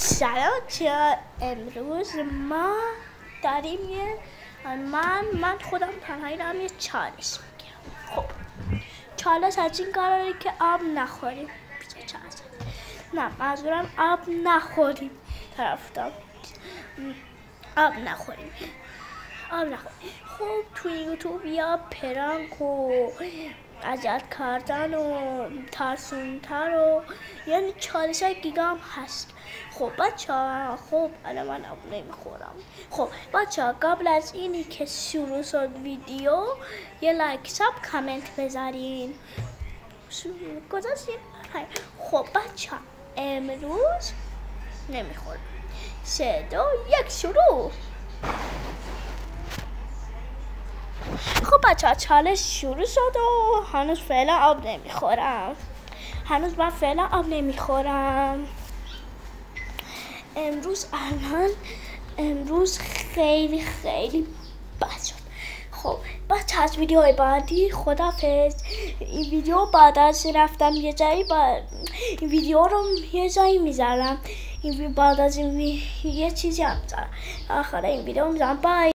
سلام بچه‌ها، امروز ما داریم من خودم تنهایی دارم یه چالش میگیرم. خب چالش از این قراره که آب نخوریم. نه منظورم آب نخوریم. آب نخوریم. خب توی یوتیوب یا پرانک و اذیت کردن و ترسوندن و یعنی چالش های گیگا هم هست. خب بچه‌ها، الان من آب نمیخورم. خب بچه‌ها، قبل از اینی که شروع شد ویدیو یه لایک ساب کامنت بذارین. گذاشتین؟ خب بچه‌ها، امروز نمیخورم. 3 2 1 شروع. خب بچه‌ها، چالش شروع شد و هنوز فعلا آب نمیخورم. امروز خیلی بد شد. خب بچه از ویدیوهای بعدی خدافظ. این ویدیو بعد از رفتم یه جایی این ویدیو رو یه جایی میذارم. بعد از این یه چیزی هم میذارم. آخر این ویدیو میذارم. بای.